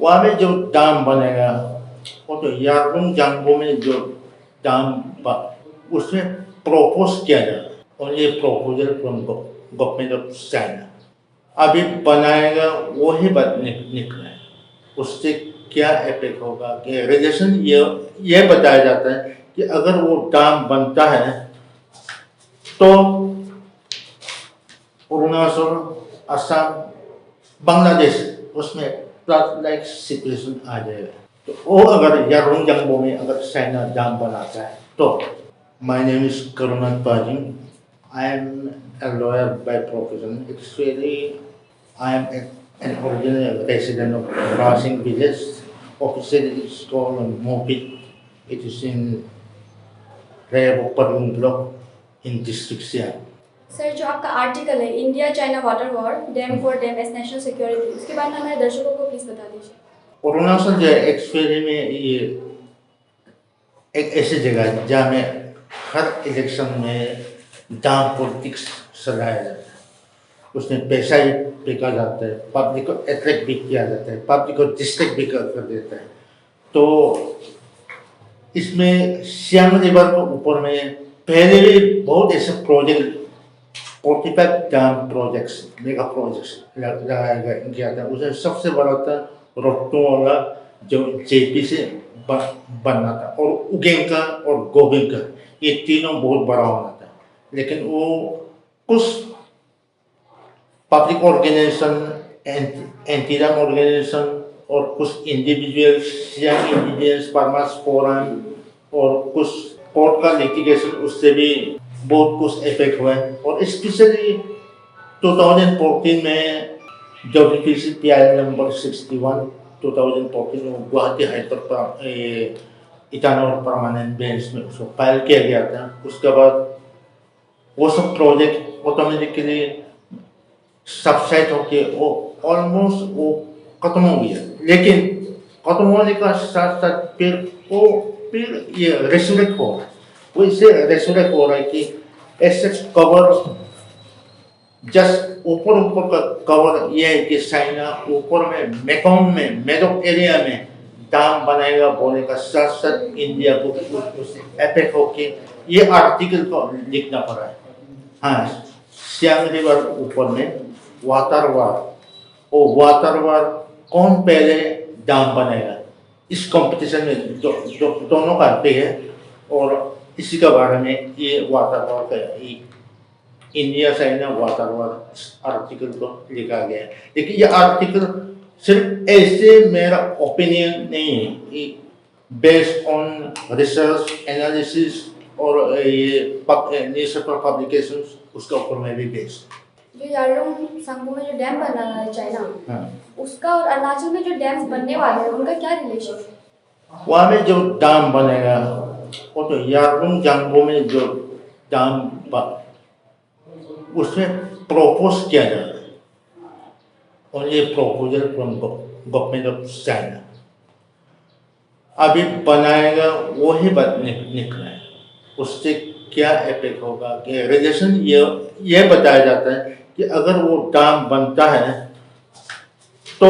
वहाँ में जो डैम बनेगा वो तो यारलुंग जंगो में जो उसमें प्रपोज किया जा रहा है और ये proposal from government of China अभी बनाएगा वो ही बात निकला है। उससे क्या इफेक्ट होगा कि रेडिएशन ये बताया जाता है कि अगर वो डैम बनता है तो अरुणाचल, असम, बांग्लादेश उसमें फ्लड लाइक सिचुएशन आ जाएगा। तो वो अगर यारलुंग जंगो में अगर चाइना डैम बनाता है तो my name is Karunath Pajing. I am a lawyer by profession. Actually, I am an original resident of Rasing village. Officially, it's called Mopit. It is in Rayapurung block in district Siang. Sir, जो आपका article है India China water war dam for dam as national security, उसके बारे में हमारे दर्शकों को please बता दीजिए। अरुणाचल जो एक्सपेरी में ये एक ऐसी जगह है जहाँ में हर इलेक्शन में डैम पॉलिटिक्स चलाया जाता है। उसमें पैसा ही फेंका जाता है, पब्लिक को अट्रैक्ट भी किया जाता है, पब्लिक को डिस्ट्रैक्ट भी कर देता है। तो इसमें सियांग रिवर के ऊपर में पहले भी बहुत ऐसे project 45 dam projects mega projects लगाया गया था। उसमें सबसे बड़ा था रोट्टो वाला जो जेपी से बनना था और उगेंग का और गोबिंग का, ये तीनों बहुत बड़ा होना था। लेकिन वो कुछ public organization, anti dam organization और कुछ individuals, Siang indigenous farmers forum और कुछ कोर्ट का लिटिगेशन, उससे भी बहुत कुछ इफेक्ट हुआ है। और स्पेशली 2014 में WPCPI नंबर 61 2014 में Guwahati high court Itanagar permanent bench में उसको फाइल किया गया था। उसके बाद वो सब प्रोजेक्ट ऑटोमेटिकली सबसाइड होके वो ऑलमोस्ट वो खत्म हो गया। लेकिन खत्म होने का साथ साथ फिर ये रेसुरेक्ट हो रहा है। वो इससे रेसुरेक्ट हो रहा है कि ऐसे कवर जस्ट ऊपर का कवर ये है कि चाइना ऊपर में मेकोंग में मेडोक एरिया में डैम बनाएगा बोलने का साथ साथ इंडिया को उससे इफेक्ट होके ये आर्टिकल को लिखना पड़ा है। हाँ, सियांग रिवर ऊपर में वाटर वार कौन पहले डैम बनाएगा, इस कंपटीशन में दोनों करते हैं। और इसी के बारे में ये वाटर वार का इंडिया चाइना वाटर वार आर्टिकल को लिखा गया है। लेकिन ये आर्टिकल सिर्फ ऐसे मेरा ओपिनियन नहीं है, बेस्ड ऑन रिसर्च एनालिसिस और ये न्यूज़पेपर पब्लिकेशंस, उसका ऊपर में भी बेस्ड। जो यारलुंग सांगपो में जो डैम बन रहा है चाइना, हाँ, उसका और अरुणाचल में जो डैम्स बनने वाले हैं उनका क्या रिलेशन है? वहाँ में जो डैम बनेगा वो तो यारलुंग जंगो में जो डैम उसमें प्रपोज किया जा रहा है और ये proposal from government of China अभी बनाएगा वो ही बात निकला है। उससे क्या इफेक्ट होगा कि रेडिएशन ये बताया जाता है कि अगर वो डैम बनता है तो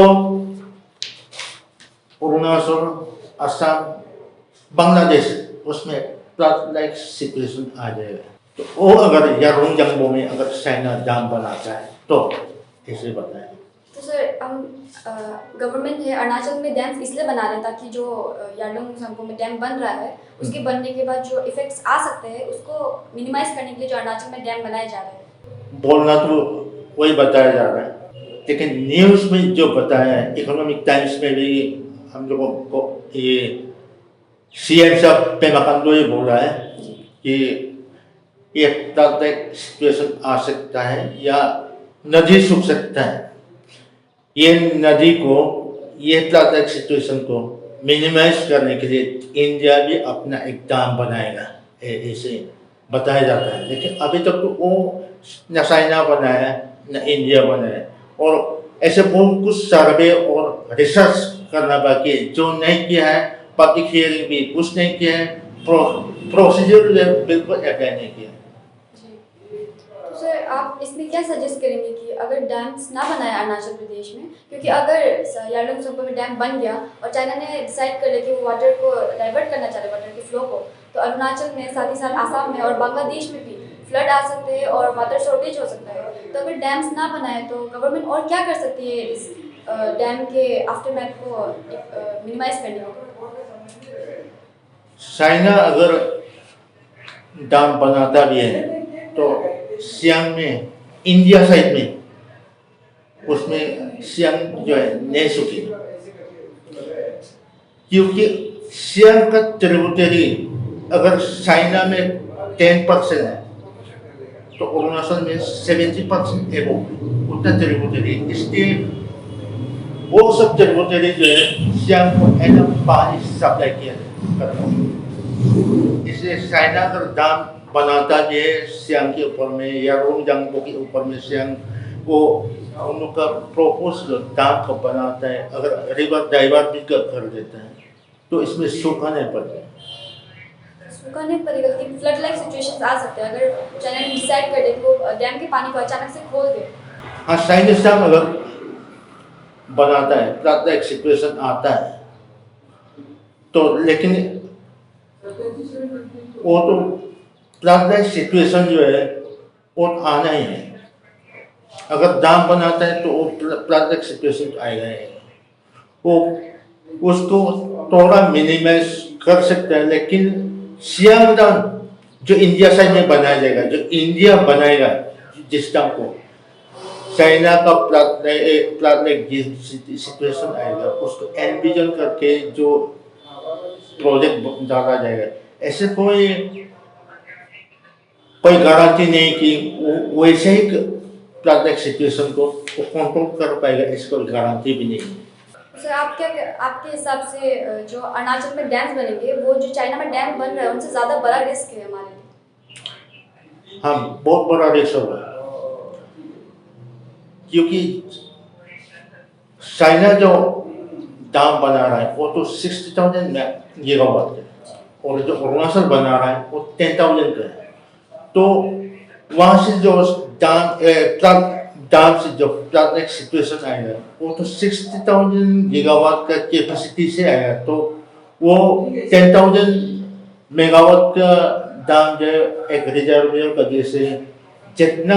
अरुणाचल, असम, बांग्लादेश उसमें फ्लड लाइक सिचुएशन आ जाएगा। तो वो अगर यारलुंग जंगो में अगर चाइना डैम बनाता है तो ऐसे बताएं। तो सर, हम गवर्नमेंट है अरुणाचल में डैम्स इसलिए बना रहे हैं ताकि जो यारलुंग सांगपो में डैम बन रहा है उसके बनने के बाद जो इफेक्ट्स आ सकते हैं उसको मिनिमाइज करने के लिए जो अरुणाचल में डैम बनाए जा रहे हैं। बोलना तो वही बताया जा रहा है, लेकिन न्यूज़ में जो बताया है, इकोनॉमिक टाइम्स में भी हम लोगों को ये CM साहब पेमा खांडू ये बोल रहा है कि ये फ्लड लाइक सिचुएशन आ सकता है या नदी सूख सकता है। ये नदी को, ये फ्लड लाइक सिचुएशन को मिनिमाइज करने के लिए इंडिया भी अपना एक डैम बनाएगा, ऐसे बताया जाता है। लेकिन अभी तक तो वो न चाइना बनाया न इंडिया बनाया और ऐसे बहुत कुछ सर्वे और रिसर्च करना बाकी है जो नहीं किया है। पब्लिक हियरिंग भी कुछ नहीं किया है, प्रोसीजर बिल्कुल अप्लाई नहीं किया। तो सर, आप इसमें क्या सजेस्ट करेंगे कि अगर डैम्स ना बनाए अरुणाचल प्रदेश में, क्योंकि अगर यारलुंग त्सोम्पो में डैम बन गया और चाइना ने डिसाइड कर लिया कि वो वाटर को डाइवर्ट करना चाह रहे वाटर के फ्लो को, तो अरुणाचल में साथ ही साथ आसाम में और बांग्लादेश में भी फ्लड आ सकते हैं और वाटर शॉर्टेज हो सकता है। तो अगर डैम्स ना बनाए तो गवर्नमेंट और क्या कर सकती है इस डैम के आफ्टरमैथ को मिनिमाइज करने के? चाइना अगर डैम बनाता भी है तो सियांग में, इंडिया साइड में, उसमें सियांग जो है नहीं सूखी, क्योंकि सियांग का ट्रिब्यूटरी अगर चाइना में 10% है तो अरुणाचल में 70% एबो उतना ट्रिब्यूटरी, इसलिए वो सब ट्रिब्यूटरी जो है सियांग को एकदम पानी सप्लाई किया करता है। इसलिए चाइना अगर डैम बनाता भी है सियांग के ऊपर में या रोंगजांगपो के ऊपर में, सियांग वो उन लोग का प्रोपोज डैम को बनाता है, अगर रिवर डाइवर्ट भी कर देता है तो इसमें सूखा नहीं पड़ता है। सूखा नहीं पड़ेगा, लेकिन फ्लड लाइक सिचुएशंस आ सकते हैं अगर चाइना ने डिसाइड कर दे कि वो डैम के पानी को अचानक से खोल दे। हाँ, चाइनीज डैम अगर बनाता है, फ्लड लाइक सिचुएशन आता है तो, लेकिन वो तो फ्लड लाइक सिचुएशन जो है वो आना ही है। अगर डैम बनाता है तो वो फ्लड लाइक सिचुएशन आएगा ही, वो उसको थोड़ा मिनिमाइज कर सकता है। लेकिन सियांग डैम जो इंडिया साइड में बनाया जाएगा, जो इंडिया बनाएगा जिस डैम को, चाइना का फ्लड लाइक सिचुएशन आएगा उसको एनविजन करके जो प्रोजेक्ट डाला जाएगा, ऐसे कोई गारंटी नहीं कि वैसे ही फ्लड लाइक सिचुएशन को कंट्रोल कर पाएगा, इसको गारंटी भी नहीं है। सर आपके हिसाब से जो अरुणाचल में डैम्स बनेंगे वो जो चाइना में डैम बन रहा है उनसे ज़्यादा बड़ा रिस्क है हमारे लिए? हाँ, बहुत बड़ा रिस्क होगा, क्योंकि चाइना जो डैम बना रहा है वो तो 60,000 गीगावाट है और जो अरुणाचल बना रहा है वो 10,000 का है। तो वहाँ से जो डैम से जो फ्लड लाइक सिचुएशन आएगा वो तो 60,000 गीगावाट का कैपेसिटी से आएगा, तो वो 10,000 मेगावाट का डैम जो एक रिजर्वियर का जैसे जितना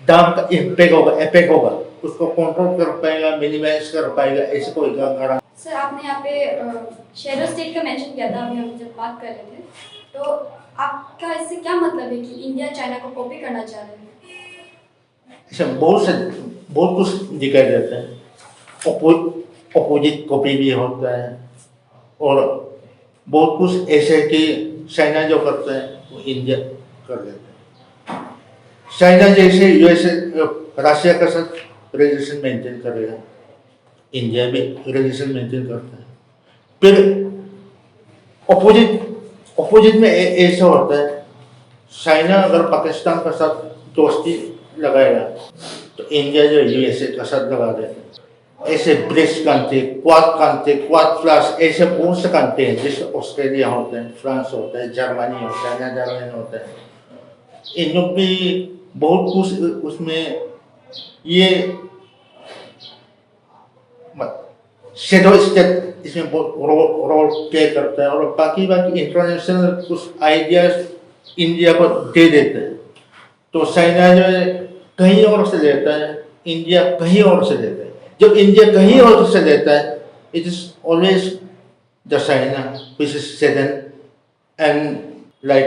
डैम का इम्पैक्ट होगा उसको कंट्रोल कर पाएगा, मिनिमाइज कर पाएगा, ऐसे कोई गारंटी। सर आपने यहाँ पे शेडो स्टेट का मेंशन किया था अभी हम जब बात कर रहे थे, तो आपका इससे क्या मतलब है कि इंडिया चाइना को कॉपी करना चाह रहे हैं? ऐसा बहुत कुछ दिखाई देता है, अपोजिट कॉपी भी होता है और बहुत कुछ ऐसे कि चाइना जो करता है वो इंडिया कर देता है। चाइना जैसे यूएसए रशिया के साथ रिलेशन मेंटेन करेगा, इंडिया भी रिलेशन मेंटेन करता है। फिर अपोजिट में ऐसा होता है, चाइना अगर पाकिस्तान के साथ दोस्ती लगाएगा तो इंडिया जो यूएसए के साथ लगा देता है। ऐसे ब्रिक्स कंट्री, क्वाड प्लस, ऐसे बहुत से कंट्री हैं, जैसे ऑस्ट्रेलिया होता है, फ्रांस होता है, जर्मनी होता है, नेदरलैंड होता है, इन लोग भी बहुत कुछ उसमें ये शेडो स्टेट इसमें बहुत रोल प्ले करता है और बाकी इंटरनेशनल कुछ आइडियाज इंडिया को दे देते हैं। तो चाइना जो है कहीं और से लेता है, इंडिया कहीं और से लेता है। जब इंडिया कहीं और से लेता है, it is always the China which is sudden and like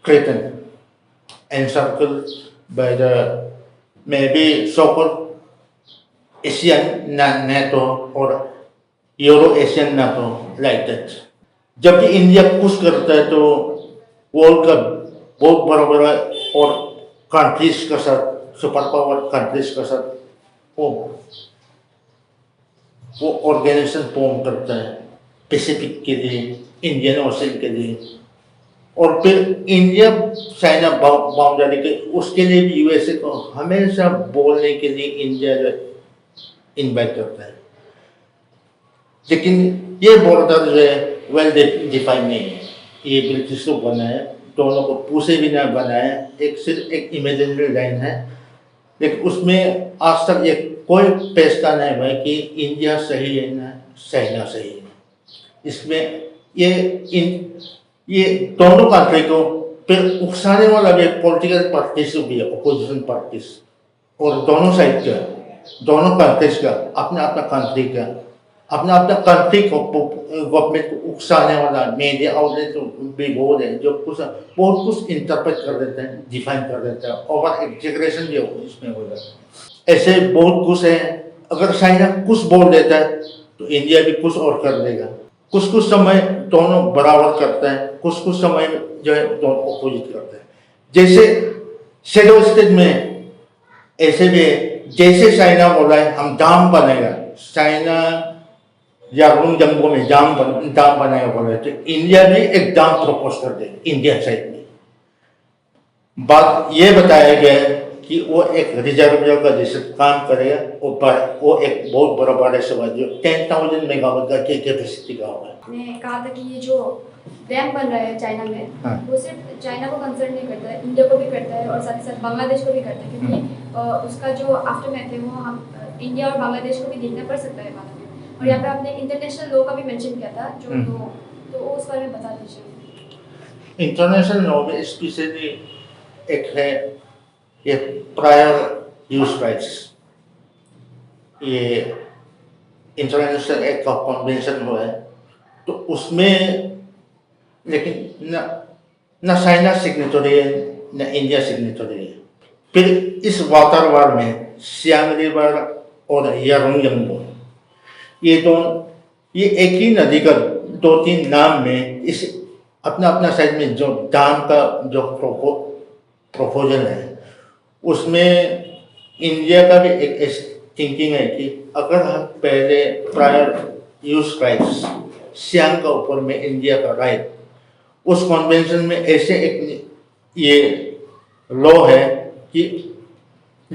threatened encircled by the maybe so-called Asian NATO or Euro-Asian NATO like that. जब भी इंडिया पुश करता है तो वर्ल्ड का बहुत बड़ा और कंट्रीज के साथ, सुपर पावर कंट्रीज के साथ वो ऑर्गेनाइजेशन फॉर्म करता है पैसिफिक के लिए, इंडियन ओशन के लिए, और फिर इंडिया चाइना बाउंड्री के उसके लिए भी यूएसए को हमेशा बोलने के लिए इंडिया जो इन्वाइट करता है। लेकिन ये बॉर्डर जो है वेल डिफाइंड नहीं है, ये ब्रिटिश लोग बनाया, दोनों को पूछे बिना बनाया, एक सिर्फ एक इमेजिनरी लाइन है, लेकिन उसमें आज तक ये कोई फैसला नहीं हुआ कि इंडिया सही है ना चाइना सही है। इसमें ये दोनों कंट्री को फिर उकसाने वाला भी पॉलिटिकल पार्टीज भी है, अपोजिशन पार्टीज, और दोनों साइड का, दोनों कंट्रीज का, अपना अपना कंट्री का, अपना अपना कंट्री को गवर्नमेंट को उकसाने वाला मीडिया आउटलेट भी बहुत है जो बहुत कुछ इंटरप्रेट कर देते हैं, डिफाइन कर देते हैं, ओवर एग्जेगरेशन भी इसमें हो जाता है। ऐसे बहुत कुछ है, अगर चाइना कुछ बोल देता है तो इंडिया भी कुछ और कर देगा। कुछ कुछ समय दोनों बराबर करते हैं, कुछ कुछ समय जो है दोनों अपोजिट करते हैं। जैसे शेडो स्टेट में ऐसे भी है, जैसे चाइना बोला है हम डैम बनेगा, चाइना यारुंग जंगो में डैम बनाएगा बोला है, तो इंडिया भी एक डैम प्रपोज कर दे इंडियन साइड में। बात ये बताया गया है कि वो एक रिजर्व का जैसे काम करेगा, वो एक बहुत बड़ा सभा जो 10,000 मेगावाट का कैपेसिटी का होगा। आपने कहा था कि ये जो डैम बन रहा है चाइना में, हाँ। वो सिर्फ चाइना को कंसर्न नहीं करता है, इंडिया को भी करता है और साथ ही साथ बांग्लादेश को भी करता है, क्योंकि उसका जो आफ्टरमैथ है वो हम इंडिया और बांग्लादेश को भी देखना पड़ सकता है बाद में। और यहाँ पे आपने इंटरनेशनल लॉ का भी मेंशन किया था, जो तो उस बारे में बता दीजिए। इंटरनेशनल लॉ में स्पेशली एक है ये प्रायर यूज राइट्स, ये इंटरनेशनल एक्ट का कन्वेंशन हुआ है, तो उसमें लेकिन न चाइना सिग्नेटरी है न इंडिया सिग्नेटरी है। फिर इस वाटर वार में सियांग रिवर और यारुंग जंगो ये एक ही नदी का 2-3 नाम में इस अपना अपना साइड में जो डैम का जो प्रपोजल है, उसमें इंडिया का भी एक थिंकिंग है कि अगर हम पहले प्रायर यूज राइट्स सियांग का ऊपर में इंडिया का राइट, उस कन्वेंशन में ऐसे एक ये लॉ है कि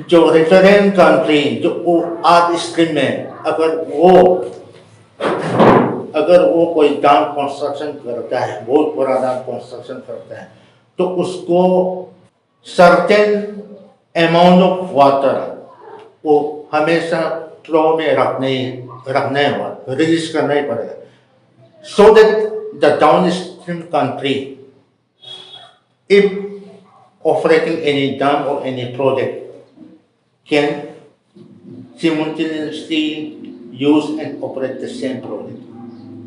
जो रेफरेंट कंट्री जो आर्ट स्ट्रीम में अगर वो कोई डैम कंस्ट्रक्शन करता है, बहुत बड़ा डैम कंस्ट्रक्शन करता है, तो उसको सर्टेन अमाउंट ऑफ वाटर वो हमेशा फ्लो में रखना है, रिलीज करना ही पड़ेगा, so that the downstream country, if operating any dam or any project, can simultaneously use and operate the same project.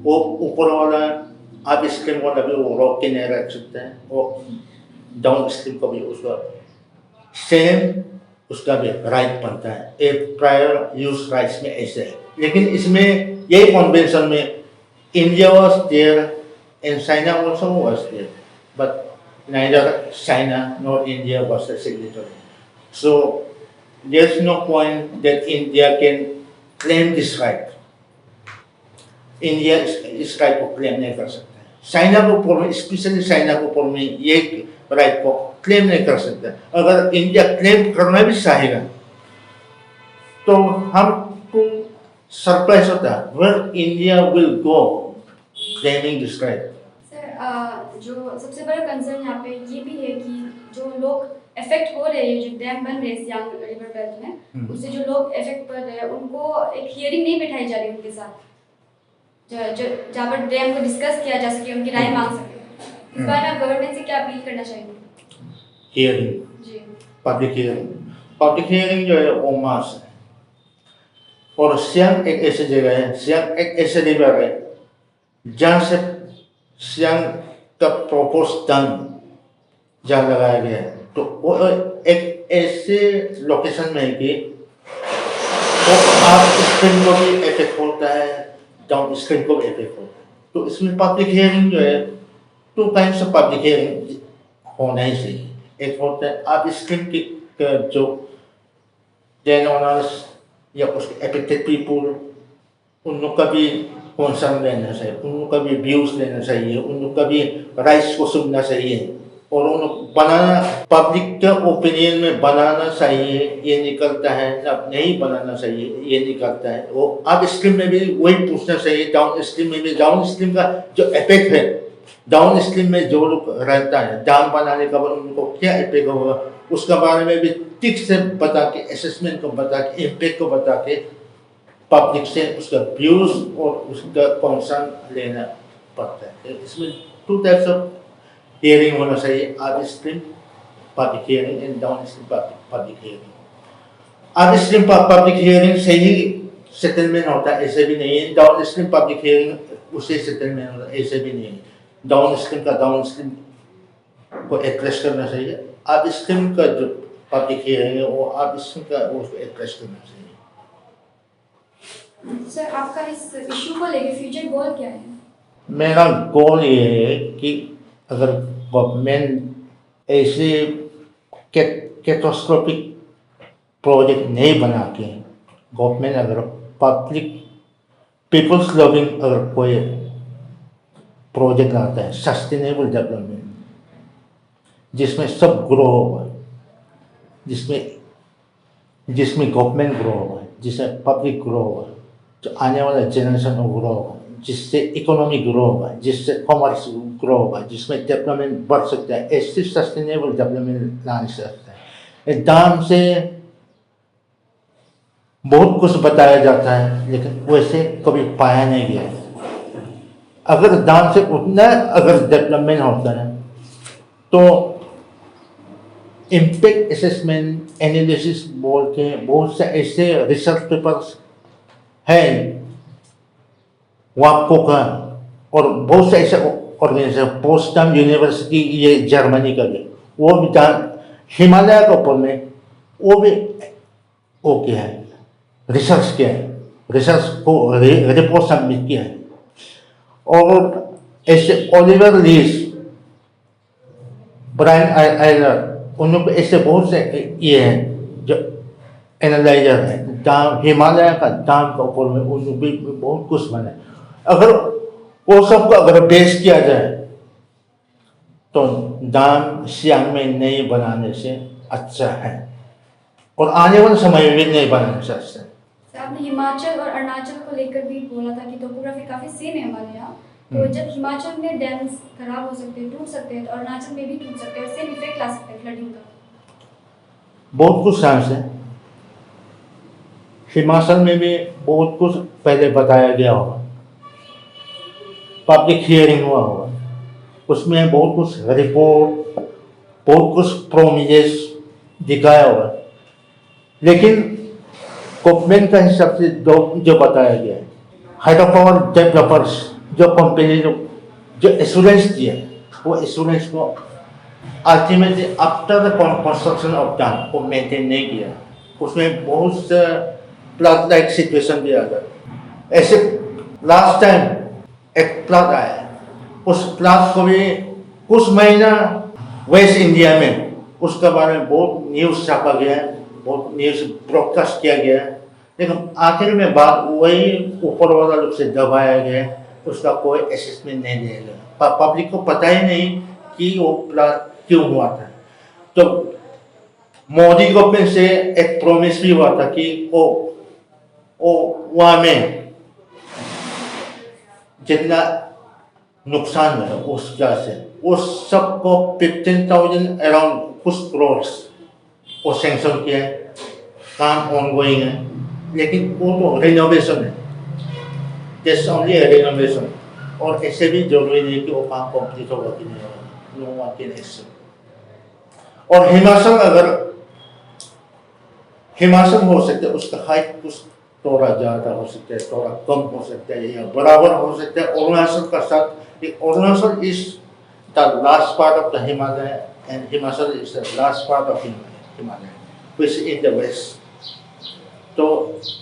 वो ऊपर वाला आप स्ट्रीम वाला भी वो रोक के नहीं रख सकते हैं, वो डाउन स्ट्रीम को भी उसका सेम उसका भी राइट बनता है। एक प्रायर यूज राइट्स में ऐसे है, लेकिन इसमें यही कन्वेंशन में India was there and China also was there, but neither China nor India was a signatory. So there's no point that India can claim this right. India is right को claim नहीं कर सकता है। China को ऊपर में, specially China को ऊपर में ये राइट को क्लेम नहीं कर सकता। अगर इंडिया क्लेम करना भी चाहेगा तो हमको सरप्राइज होता है, where India will go claiming this right. Sir, जो सबसे बड़ा कंसर्न यहाँ पे ये भी है कि जो लोग इफेक्ट हो रहे हैं, जो डैम बन रहे हैं सियांग रिवर बेल्ट में, उससे जो लोग इफेक्ट पड़ रहे हैं उनको एक हियरिंग नहीं बैठाई जा रही उनके साथ, जहाँ पर डैम को डिस्कस किया जा सके, उनकी राय मांग सके। इस बारे में आप गवर्नमेंट से क्या अपील करना चाहेंगे? हियरिंग जी, पब्लिक हियरिंग जो है वो मास है, और सियांग एक ऐसी जगह है, सियांग एक ऐसे रिवर है जहाँ से सियांग का प्रोपोज डैम जहाँ लगाया गया है, तो वो एक ऐसे लोकेशन में है कि तो आप स्ट्रीम को भी इफेक्ट होता है, डाउन स्ट्रीम को भी इफेक्ट होता है। तो इसमें पब्लिक हियरिंग जो है, 2 kinds of पब्लिक हियरिंग होना ही चाहिए। एक होता है आप स्ट्रीम की जो लैंड या उसके अफेक्टेड पीपुल, उन लोग का भी कंसर्न लेना चाहिए, उन लोग का भी व्यूज लेना चाहिए, उन लोग का भी राइट्स को सुनना चाहिए, और उन लोग बनाना, पब्लिक के ओपिनियन में बनाना चाहिए ये निकलता है, अब नहीं बनाना चाहिए ये निकलता है। वो अब स्ट्रीम में भी वही पूछना चाहिए, डाउन स्ट्रीम में भी डाउन स्ट्रीम का जो इफेक्ट है डाउन स्ट्रीम में जो लोग रहता है, डैम बनाने का बाद उनको क्या इम्पेक्ट होगा, उसका बारे में भी ठीक से बता के, असेसमेंट को बता के, इम्पेक्ट को बता के पब्लिक से उसका व्यूज और उसका कंसर्न लेना पड़ता है। इसमें 2 टाइप्स ऑफ हियरिंग होना चाहिए, up stream public hearing and down stream public hearing. Up stream public hearing से ही सेटलमेंट होता है, ऐसे भी नहीं है। डाउन स्ट्रीम पब्लिक हियरिंग उससे सेटलमेंट होता है, ऐसे भी नहीं है। डाउन स्ट्रीम का डाउन स्ट्रीम को एड्रेस करना चाहिए, अप स्ट्रीम का जो पब्लिक हियरिंग है वो अप स्ट्रीम का उसको एड्रेस करना चाहिए। सर, आपका इस इशू को लेके फ्यूचर गोल क्या है? मेरा गोल ये है कि अगर गवर्नमेंट ऐसे कैटास्ट्रोफिक प्रोजेक्ट नहीं बना के, गवर्नमेंट अगर पब्लिक पीपल्स लविंग अगर कोई प्रोजेक्ट आता है, सस्टेनेबल डेवलपमेंट, जिसमें सब ग्रो होगा, जिसमें गवर्नमेंट ग्रो होगा, जिसमें पब्लिक ग्रो होगा, जो आने वाला जनरेशन ग्रो होगा, जिससे इकोनॉमी ग्रो होगा, जिससे कॉमर्स ग्रो होगा, जिसमें डेवलपमेंट बढ़ सकता है, ऐसे सस्टेनेबल डेवलपमेंट लाने सकता है। एकदम से बहुत कुछ बताया जाता है लेकिन वैसे कभी पाया नहीं गया है। अगर दाम से उतना अगर डेवलपमेंट होता है तो इम्पैक्ट असेसमेंट एनालिसिस बोल के बहुत से ऐसे रिसर्च पेपर्स हैं वापको का, और बहुत से ऐसे ऑर्गेनाइजेशन, पोस्टम यूनिवर्सिटी ये जर्मनी का भी, वो भी हिमालय के ऊपर में वो भी वो किया है, रिसर्च किया है, रिसर्च को रिपोर्ट सबमिट किया है। और ऐसे ओलिवर लीस, ब्रायन आयलर, उन लोग ऐसे बहुत से ये हैं जो एनालाइजर है दाम, हिमालय का दाम के ऊपर में उन लोग भी बहुत कुछ बने। अगर वो सबको अगर बेस किया जाए तो दाम सियांग में नहीं बनाने से अच्छा है, और आने वाले समय में नहीं बनाने से अच्छा है। आपने हिमाचल और अरुणाचल को लेकर भी बोला था कि टोपोग्राफी काफी सेम है हमारे यहाँ, तो जब हिमाचल में डैम्स खराब हो सकते हैं, टूट सकते हैं, तो अरुणाचल में भी टूट सकते हैं और सेम इफेक्ट ला सकते हैं फ्लडिंग का। बहुत कुछ चांस है। हिमाचल में भी बहुत कुछ पहले बताया गया होगा, पब्लिक हियरिंग हुआ होगा, उसमें बहुत कुछ रिपोर्ट, बहुत कुछ प्रोमिजेस दिखाया होगा, लेकिन गवर्नमेंट का हिसाब से जो बताया गया है, हाइड्रो पावर डेवलपर्स जो कंपनी जो एश्योरेंस दिया वो एश्योरेंस को ultimately after the construction of dam को मेंटेन नहीं किया। उसमें बहुत से फ्लड लाइक सिचुएशन भी आ गया। ऐसे लास्ट टाइम एक फ्लड आया, उस फ्लड को भी कुछ महीना वेस्ट इंडिया में उसके बारे में बहुत न्यूज़ छापा गया, बहुत न्यूज़ ब्रॉडकास्ट किया गया, लेकिन आखिर में बात वही ऊपर वाला लोग से दबाया गया, उसका कोई असेसमेंट नहीं दिया गया। पब्लिक को पता ही नहीं कि वो फ्लड क्यों हुआ था। तो मोदी गवर्नमेंट से एक प्रॉमिस भी हुआ था कि वो वहाँ में जितना नुकसान है उस वजह से उस सबको 15,000 अराउंड कुछ करोड़ वो सैंक्शन किया है, काम ऑनगोइंग है, लेकिन वो तो रिनोवेशन है, जस्ट ओनली रिनोवेशन, और ऐसे भी जरूरी नहीं कि वो काम कंप्लीट होगा कि नहीं होगा, नो वन कैन एक्सेप्ट। और हिमाचल अगर हिमाचल हो सकता है उसका हाइट कुछ थोड़ा ज़्यादा हो सकता है, थोड़ा कम हो सकता है, या बराबर हो सकता है अरुणाचल का साथ। Arunachal is the last part of the Himalaya and Himachal is the last part of Himalaya which is in the west। तो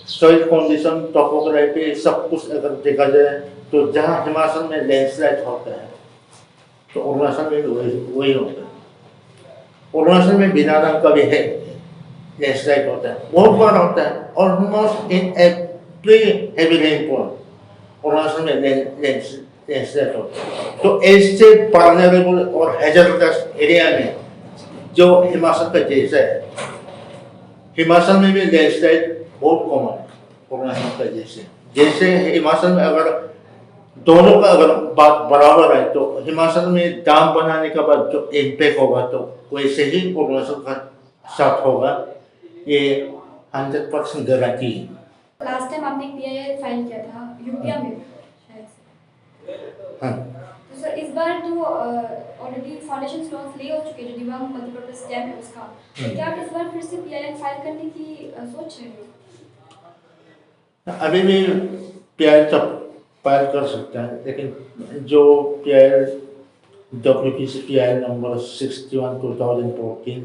सॉइल कंडीशन, टोपोग्राफी सब कुछ अगर देखा जाए तो जहाँ हिमाचल में लैंडस्लाइड होता है तो अरुणाचल में वही होता है। अरुणाचल में बिना रंग का भी है लैंडस्लाइड होता है, बहुत बार होता है, almost in every heavy rainfall Arunachal में लैंडस्लाइड होता है। तो ऐसे वल्नरेबल और हैजर्डस एरिया में जो हिमाचल का जैसा है, हिमाचल में भी लैंडस्लाइड बहुत कॉमन है अरुणाचल का जैसे। जैसे हिमाचल में अगर दोनों का अगर बात बराबर है तो हिमाचल में डैम बनाने के बाद जो इम्पैक्ट होगा तो वैसे ही अरुणाचल का साथ होगा, ये 100% गारंटी है। लास्ट टाइम आपने पीआईएल फाइल किया था यूपीया में शायद से। हाँ, तो सर इस बार तो ऑलरेडी फाउंडेशन लोन्स लिए हो चुके हैं जो दिबांग मल्टीपर्पज डैम है उसका, तो क्या आप इस बार फिर से पीआईएल फाइल करने की सोच रहे हो? अभी भी पीआईएल तक फाइल कर सकता है, लेकिन जो PIL WPC PIL number 61/2014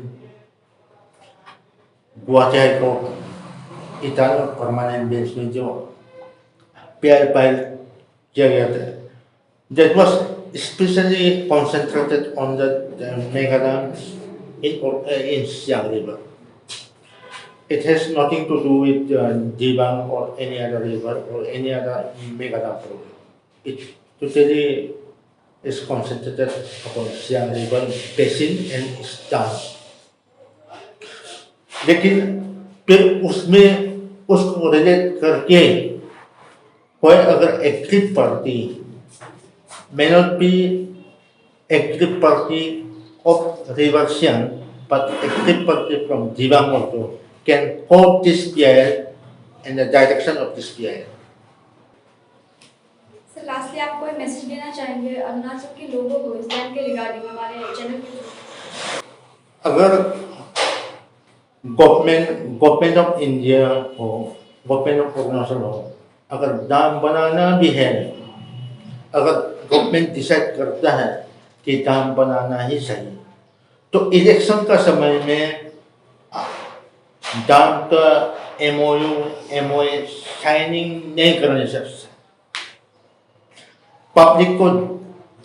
Guwahati high court Italian permanent bench में जो पीआईएल फाइल किया गया था, that was especially concentrated on the mega dams in Siang River. It has nothing to do with Dibang or any other river or any other mega dam project. It totally is concentrated upon Siang River basin and its dams. लेकिन फिर उसमें उसको relate करके कोई अगर active party may not be active party of River Siang, but active party from Dibang also can hold this PIL in the direction of this PIL. Sir lastly आप कोई message देना चाहेंगे अरुणाचल के लोगों को इस डैम के रिगार्डिंग हमारे चैनल के? अगर गवर्नमेंट ऑफ इंडिया हो, गवर्नमेंट ऑफ अरुणाचल हो, अगर डैम बनाना भी है, अगर गवर्नमेंट डिसाइड करता है कि डैम बनाना ही चाहिए, तो इलेक्शन का समय में डैम का एमओए साइनिंग नहीं करने सकते। पब्लिक को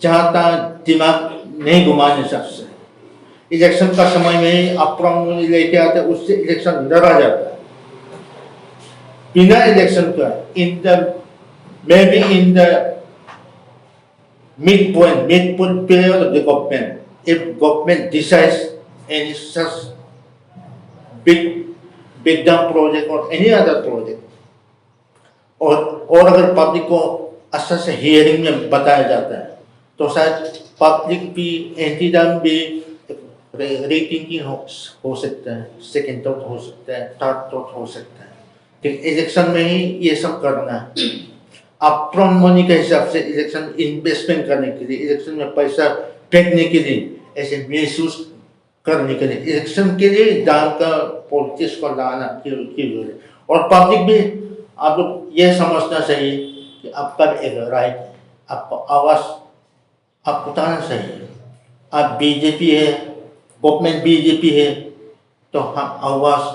चाहता दिमाग नहीं घुमाने सकते। इलेक्शन का समय में ही अप्रांग लेके आते, उससे इलेक्शन लड़ा जाता है। बिना इलेक्शन का in the midpoint period of the government, if government decides any such big dam project or any other project, और अगर पब्लिक को अच्छा से हियरिंग में बताया जाता है, तो शायद पब्लिक भी एंटी डैम भी रीथिंकिंग हो सकता है, सेकेंड थॉट हो सकता है, थर्ड थॉट हो सकता है। ठीक इलेक्शन में ही ये सब करना है। अपफ्रंट मनी के हिसाब से इलेक्शन इन्वेस्टमेंट करने के लिए, इलेक्शन में पैसा फेंकने के लिए, ऐसे महसूस करने के लिए, इलेक्शन के लिए डैम का पॉलिटिक्स को लाना की जरूरत। और पब्लिक भी आप लोग ये समझना चाहिए कि आपका एक राइट है, आपको आवाज़ आप उठाना चाहिए। आप बीजेपी है, गवर्नमेंट बीजेपी है, तो हम आवाज़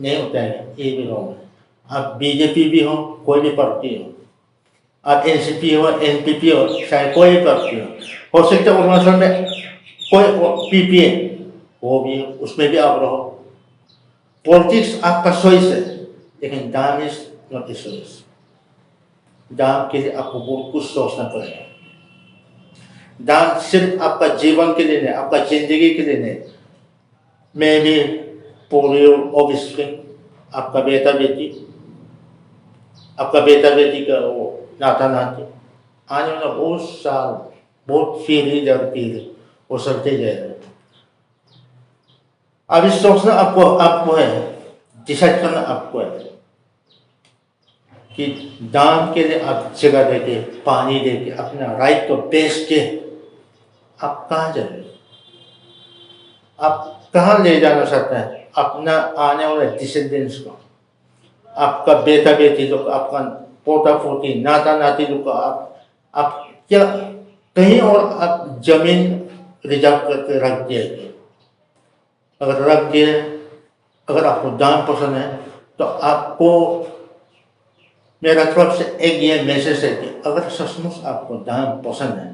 नहीं उठाएंगे, ये भी रॉन्ग है। आप बीजेपी भी हो, कोई भी पार्टी हो, आप एनसीपी हो, एनपीपी हो, चाहे कोई पार्टी हो सकता है अरुणाचल में कोई पीपी है, वो भी उसमें भी आप रहो। पॉलिटिक्स आपका चॉइस है, लेकिन dam is not a choice. Dam के लिए आपको बहुत कुछ सोचना पड़ेगा। डैम सिर्फ आपका जीवन के लिए नहीं, आपका जिंदगी के लिए नहीं। मैं भी पोलियो ऑफ स्प्रिंग, आपका बेटा बेटी का वो नाता नाती आने वाला बहुत साल, बहुत पीढ़ी दर पीढ़ी वो चलते जाएगा। अभी सोचना आपको है, डिसाइड करना आपको है कि डैम के लिए आप जगह देके, पानी देके, अपना राइट को बेच के आप कहाँ जाए, आप कहाँ ले जाना चाहते हैं अपना आने वाले डिसेंडेंट्स को, आपका बेटा बेटी लोग, आपका पोता पोती, नाता नाती लोग को आप क्या कहीं और आप जमीन रिजर्व करके रख दिए? अगर रख दिए, अगर आपको डैम पसंद है, तो आपको मेरा तरफ से एक ये मैसेज है कि अगर सचमुच आपको डैम पसंद है,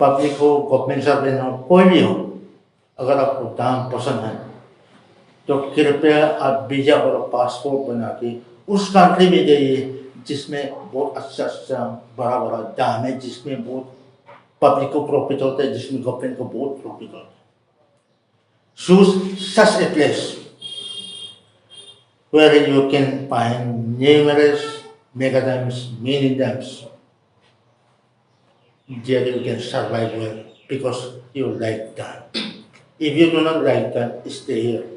पब्लिक हो, गवर्नमेंट सर्वेंट हो, कोई भी हो, अगर आपको डैम पसंद है, तो कृपया आप वीजा और पासपोर्ट बना के उस कंट्री में जाइए जिसमें बहुत अच्छा बड़ा डैम है, जिसमें बहुत पब्लिक को प्रॉफिट होता है, जिसमें गवर्नमेंट को बहुत प्रॉफिट होता है। Choose such a place where you can find numerous mega dams, mini dams, there you can survive well because you like that. If you do not like that, stay here.